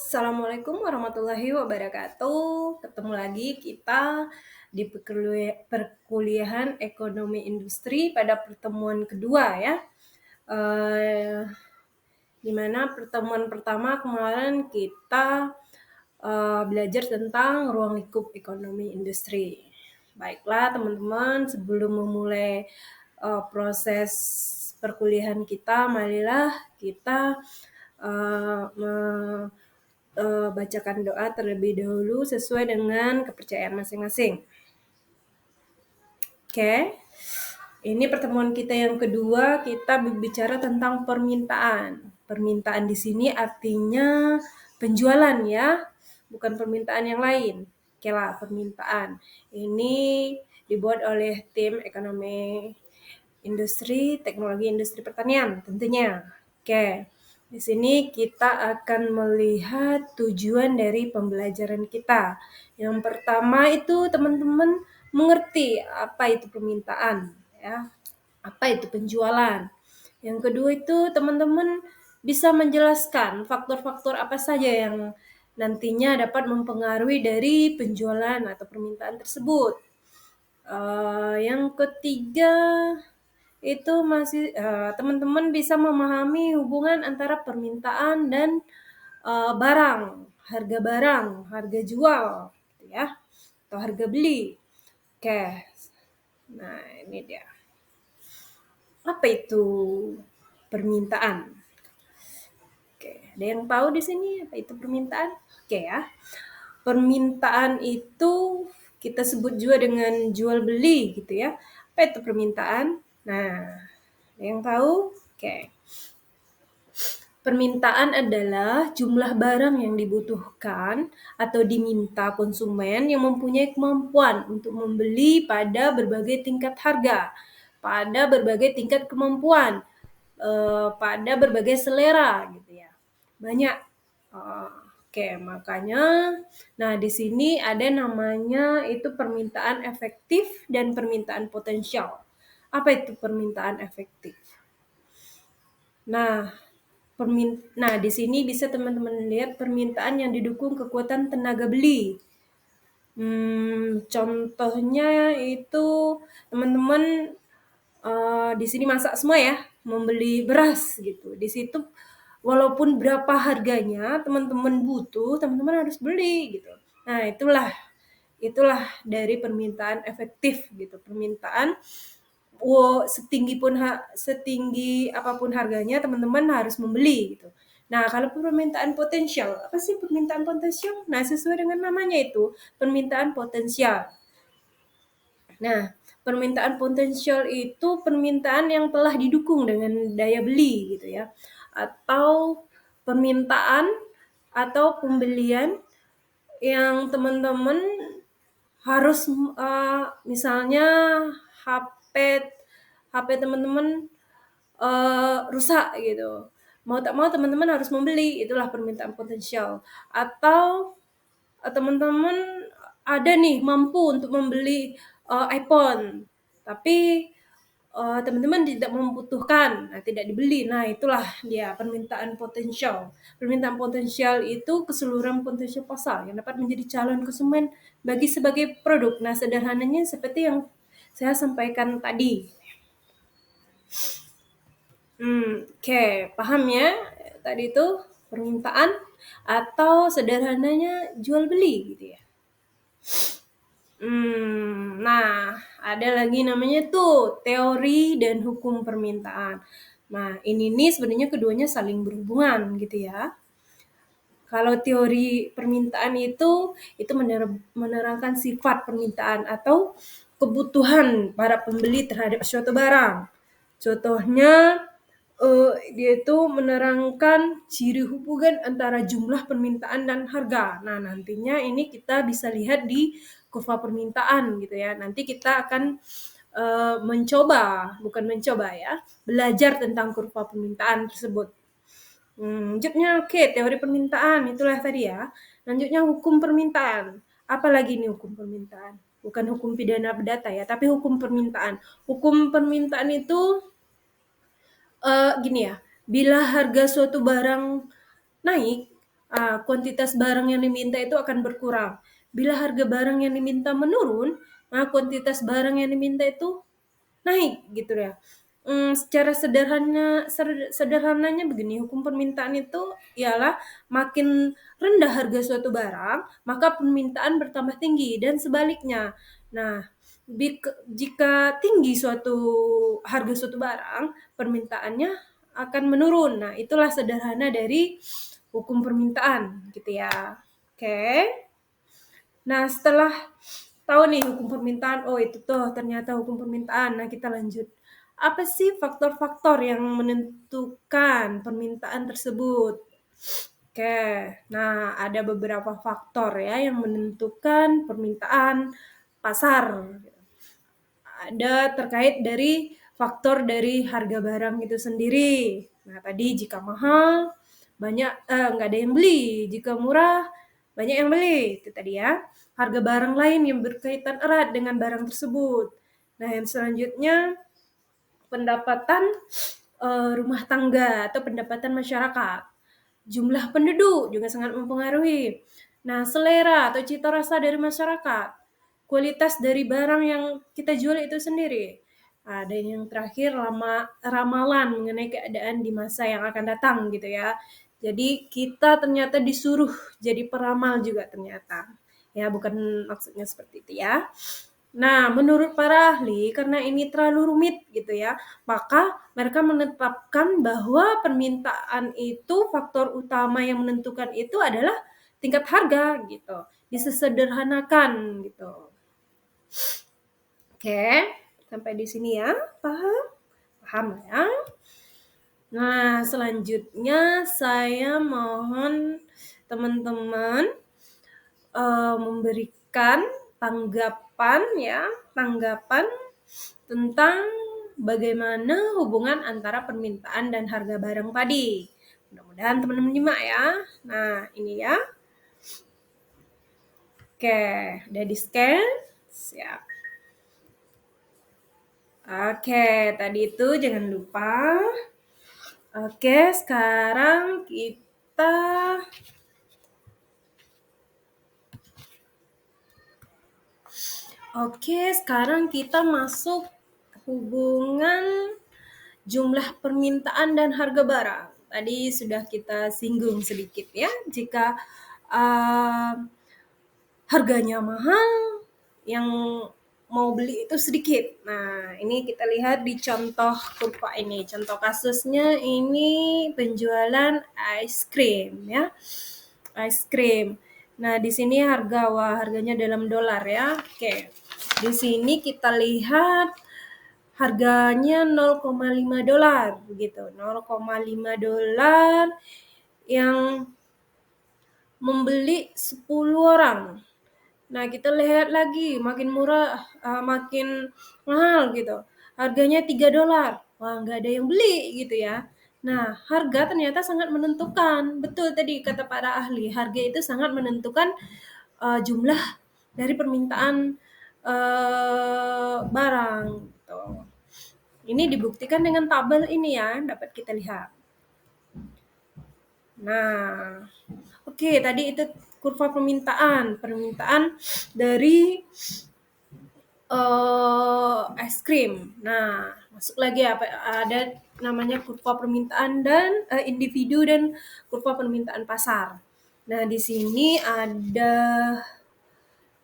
Assalamualaikum warahmatullahi wabarakatuh. Ketemu lagi kita di perkuliahan ekonomi industri pada pertemuan kedua ya. Eh, di mana pertemuan pertama kemarin kita belajar tentang ruang lingkup ekonomi industri. Baiklah teman-teman, sebelum memulai proses perkuliahan kita, marilah kita bacakan doa terlebih dahulu sesuai dengan kepercayaan masing-masing. Oke, ini pertemuan kita yang kedua, kita berbicara tentang permintaan. Permintaan di sini artinya penjualan ya, bukan permintaan yang lain. Oke lah, permintaan. Ini dibuat oleh tim ekonomi industri, teknologi industri pertanian tentunya. Oke. Di sini kita akan melihat tujuan dari pembelajaran kita. Yang pertama itu teman-teman mengerti apa itu permintaan, ya. Apa itu penjualan. Yang kedua itu teman-teman bisa menjelaskan faktor-faktor apa saja yang nantinya dapat mempengaruhi dari penjualan atau permintaan tersebut. Yang ketiga itu masih teman-teman bisa memahami hubungan antara permintaan dan barang, harga jual, gitu ya, atau harga beli. Oke, nah ini dia. Apa itu permintaan? Oke, ada yang tahu di sini apa itu permintaan? Oke ya, permintaan itu kita sebut juga dengan jual beli gitu ya. Apa itu permintaan? Nah, ada yang tahu? Oke. Permintaan adalah jumlah barang yang dibutuhkan atau diminta konsumen yang mempunyai kemampuan untuk membeli pada berbagai tingkat harga, pada berbagai tingkat kemampuan, pada berbagai selera gitu ya. Banyak. Oke, makanya nah di sini ada namanya itu permintaan efektif dan permintaan potensial. Apa itu permintaan efektif? Nah, di sini bisa teman-teman lihat permintaan yang didukung kekuatan tenaga beli. Contohnya itu teman-teman di sini masak semua ya, membeli beras gitu. Di situ walaupun berapa harganya teman-teman butuh, teman-teman harus beli gitu. Nah, itulah dari permintaan efektif gitu. Permintaan setinggi apapun harganya teman-teman harus membeli gitu. Nah, kalau permintaan potensial, apa sih permintaan potensial? Nah, sesuai dengan namanya itu, permintaan potensial. Nah, permintaan potensial itu permintaan yang telah didukung dengan daya beli gitu ya. Atau permintaan atau pembelian yang teman-teman harus misalnya HP HP teman-teman rusak gitu. Mau tak mau teman-teman harus membeli, itulah permintaan potensial. Atau teman-teman ada nih mampu untuk membeli iPhone, tapi teman-teman tidak membutuhkan, nah tidak dibeli. Nah, itulah dia permintaan potensial. Permintaan potensial itu keseluruhan potensial pasar yang dapat menjadi calon konsumen bagi sebagai produk. Nah, sederhananya seperti yang saya sampaikan tadi. Oke, paham ya? Tadi itu permintaan atau sederhananya jual beli gitu ya. Nah, ada lagi namanya tuh teori dan hukum permintaan. Nah, ini nih sebenarnya keduanya saling berhubungan gitu ya. Kalau teori permintaan itu menerangkan sifat permintaan atau kebutuhan para pembeli terhadap suatu barang. Contohnya, dia itu menerangkan ciri hubungan antara jumlah permintaan dan harga. Nah, nantinya ini kita bisa lihat di kurva permintaan gitu ya. Nanti kita akan belajar tentang kurva permintaan tersebut. Lanjutnya teori permintaan itulah tadi ya. Lanjutnya hukum permintaan. Apalagi ini hukum permintaan? Bukan hukum pidana perdata ya, tapi hukum permintaan. Hukum permintaan itu gini ya, bila harga suatu barang naik, kuantitas barang yang diminta itu akan berkurang. Bila harga barang yang diminta menurun, kuantitas barang yang diminta itu naik gitu ya. Secara sederhananya begini, hukum permintaan itu ialah makin rendah harga suatu barang, maka permintaan bertambah tinggi dan sebaliknya. Nah, jika tinggi harga suatu barang, permintaannya akan menurun. Nah, itulah sederhana dari hukum permintaan gitu ya. Oke. Nah, setelah tahu nih hukum permintaan, oh itu tuh ternyata hukum permintaan. Nah, kita lanjut. Apa sih faktor-faktor yang menentukan permintaan tersebut? Oke, nah ada beberapa faktor ya yang menentukan permintaan pasar. Ada terkait dari faktor dari harga barang itu sendiri. Nah, tadi jika mahal, nggak ada yang beli. Jika murah, banyak yang beli. Itu tadi ya. Harga barang lain yang berkaitan erat dengan barang tersebut. Nah, yang selanjutnya pendapatan rumah tangga atau pendapatan masyarakat. Jumlah penduduk juga sangat mempengaruhi. Nah, selera atau cita rasa dari masyarakat. Kualitas dari barang yang kita jual itu sendiri. Dan yang terakhir ramalan mengenai keadaan di masa yang akan datang gitu ya. Jadi kita ternyata disuruh jadi peramal juga ternyata. Ya, bukan maksudnya seperti itu ya. Nah, menurut para ahli, karena ini terlalu rumit gitu ya, maka mereka menetapkan bahwa permintaan itu faktor utama yang menentukan itu adalah tingkat harga gitu. Disesederhanakan gitu. Oke, sampai di sini ya. Paham? Paham ya? Nah, selanjutnya saya mohon teman-teman memberikan tanggapan tentang bagaimana hubungan antara permintaan dan harga barang tadi. Mudah-mudahan teman-teman nyimak ya. Nah, ini ya. Oke, udah di-scan? Siap. Oke, tadi itu jangan lupa. Oke, sekarang kita masuk hubungan jumlah permintaan dan harga barang. Tadi sudah kita singgung sedikit ya. Jika harganya mahal, yang mau beli itu sedikit. Nah, ini kita lihat di contoh kurva ini. Contoh kasusnya ini penjualan es krim ya. Es krim. Nah, di sini harganya dalam dolar ya. Oke. Di sini kita lihat harganya 0,5 dolar begitu. 0,5 dolar yang membeli 10 orang. Nah, kita lihat lagi, makin murah, makin mahal gitu. Harganya 3 dolar. Wah, nggak ada yang beli gitu ya. Nah, harga ternyata sangat menentukan. Betul tadi kata para ahli, harga itu sangat menentukan jumlah dari permintaan barang. Gitu. Ini dibuktikan dengan tabel ini ya, dapat kita lihat. Nah, oke, tadi itu kurva permintaan dari es krim. Nah, masuk lagi ada namanya kurva permintaan dan individu dan kurva permintaan pasar. Nah, di sini ada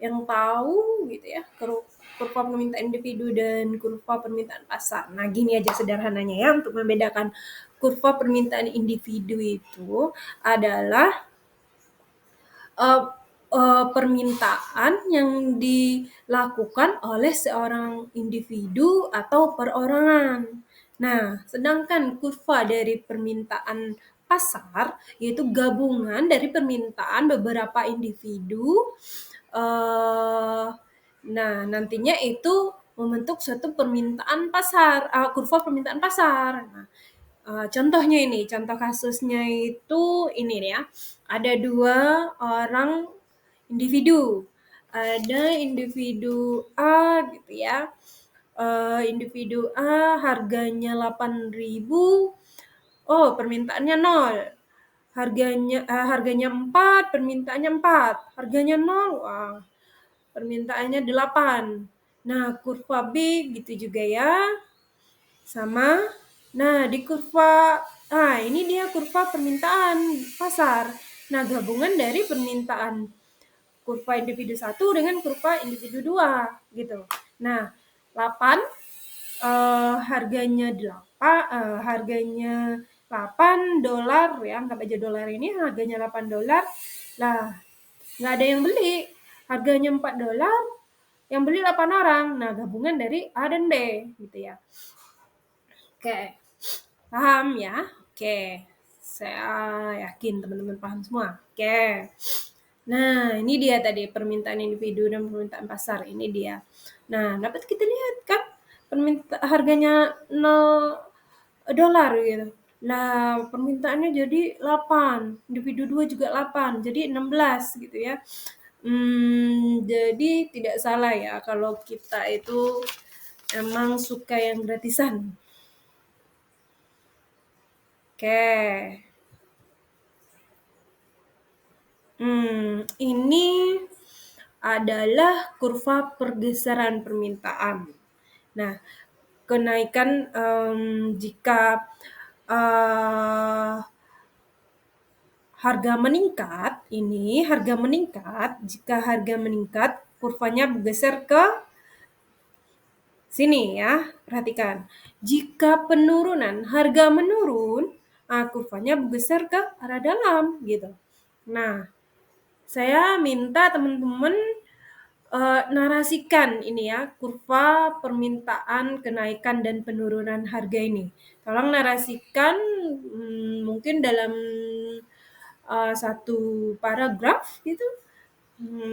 yang tahu gitu ya, kurva permintaan individu dan kurva permintaan pasar. Nah, gini aja sederhananya ya untuk membedakan kurva permintaan individu itu adalah permintaan yang dilakukan oleh seorang individu atau perorangan. Nah, sedangkan kurva dari permintaan pasar yaitu gabungan dari permintaan beberapa individu. Nah, nantinya itu membentuk suatu permintaan pasar, kurva permintaan pasar. Nah, contohnya ini, contoh kasusnya itu ini ya. Ada 2 orang individu. Ada individu A gitu ya. Individu A harganya 8.000. Oh, permintaannya 0. harganya 4, permintaannya 4, harganya 0, wah, permintaannya 8. Nah, kurva B gitu juga ya, sama. Nah, di ini dia kurva permintaan pasar. Nah, gabungan dari permintaan kurva individu 1 dengan kurva individu 2 gitu. Nah, 8 harganya 8 dolar ya, anggap aja dolar ini harganya 8 dolar. Lah, nggak ada yang beli. Harganya 4 dolar, yang beli 8 orang. Nah, gabungan dari A dan B gitu ya. Oke. Paham ya? Oke. Saya yakin teman-teman paham semua. Oke. Nah, ini dia tadi permintaan individu dan permintaan pasar. Ini dia. Nah, dapat kita lihat kan harganya 0 dolar gitu. Nah, permintaannya jadi 8, individu 2 juga 8, jadi 16 gitu ya. Jadi tidak salah ya kalau kita itu emang suka yang gratisan. Oke. Ini adalah kurva pergeseran permintaan. Nah, kenaikan jika harga meningkat, jika harga meningkat, kurvanya bergeser ke sini ya, perhatikan. Jika penurunan, harga menurun, kurvanya bergeser ke arah dalam gitu. Nah, saya minta teman-teman narasikan ini ya, kurva permintaan kenaikan dan penurunan harga ini. Tolong narasikan mungkin dalam satu paragraf gitu.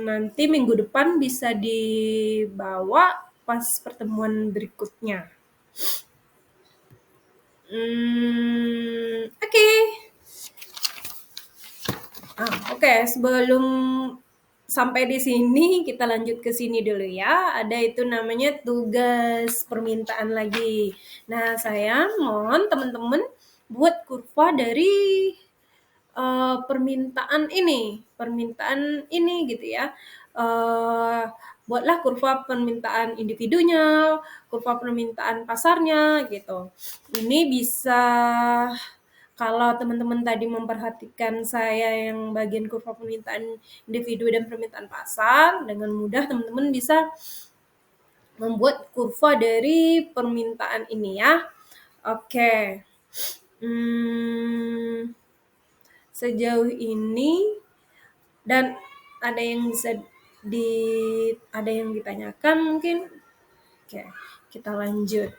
Nanti minggu depan bisa dibawa pas pertemuan berikutnya. Oke. Oke, sebelum sampai di sini kita lanjut ke sini dulu ya. Ada itu namanya tugas permintaan lagi. Nah, saya mohon teman-teman buat kurva dari permintaan ini gitu ya. Buatlah kurva permintaan individunya, kurva permintaan pasarnya gitu. Ini bisa, kalau teman-teman tadi memperhatikan saya yang bagian kurva permintaan individu dan permintaan pasar, dengan mudah teman-teman bisa membuat kurva dari permintaan ini ya. Oke. Sejauh ini, dan ada yang ditanyakan mungkin. Oke, kita lanjut.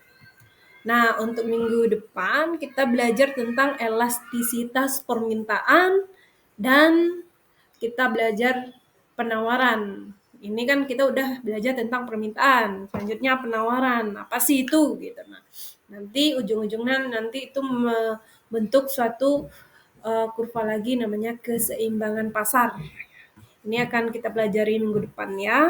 Nah, untuk minggu depan kita belajar tentang elastisitas permintaan dan kita belajar penawaran. Ini kan kita udah belajar tentang permintaan, selanjutnya penawaran. Apa sih itu gitu. Nah, nanti ujung-ujungnya itu membentuk suatu kurva lagi namanya keseimbangan pasar. Ini akan kita pelajari minggu depan ya.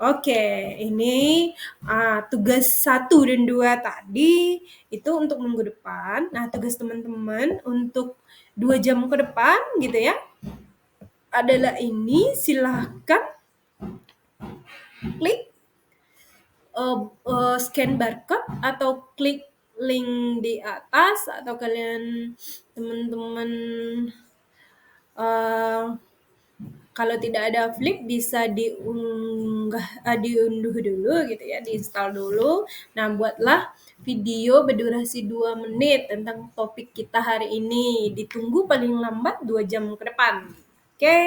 Oke, ini tugas 1 dan 2 tadi itu untuk minggu depan. Nah, tugas teman-teman untuk 2 jam ke depan gitu ya, adalah ini, silahkan klik scan barcode atau klik link di atas, atau kalian teman-teman kalau tidak ada flip bisa diunduh dulu gitu ya, diinstal dulu. Nah, buatlah video berdurasi 2 menit tentang topik kita hari ini. Ditunggu paling lambat 2 jam ke depan. Oke.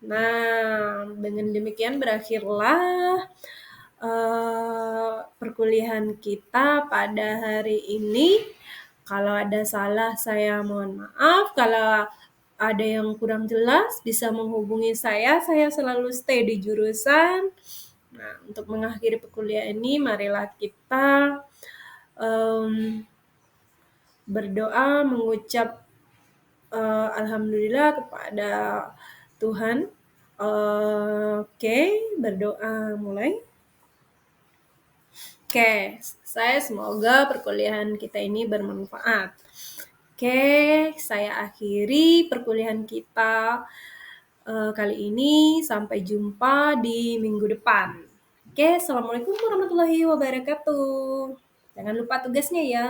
Nah, dengan demikian berakhirlah perkuliahan kita pada hari ini. Kalau ada salah saya mohon maaf. Kalau ada yang kurang jelas bisa menghubungi saya selalu stay di jurusan. Nah, untuk mengakhiri perkuliahan ini, marilah kita berdoa, mengucap alhamdulillah kepada Tuhan. Oke, berdoa mulai. Oke, saya semoga perkuliahan kita ini bermanfaat. Oke, saya akhiri perkuliahan kita kali ini. Sampai jumpa di minggu depan. Oke, assalamualaikum warahmatullahi wabarakatuh. Jangan lupa tugasnya ya.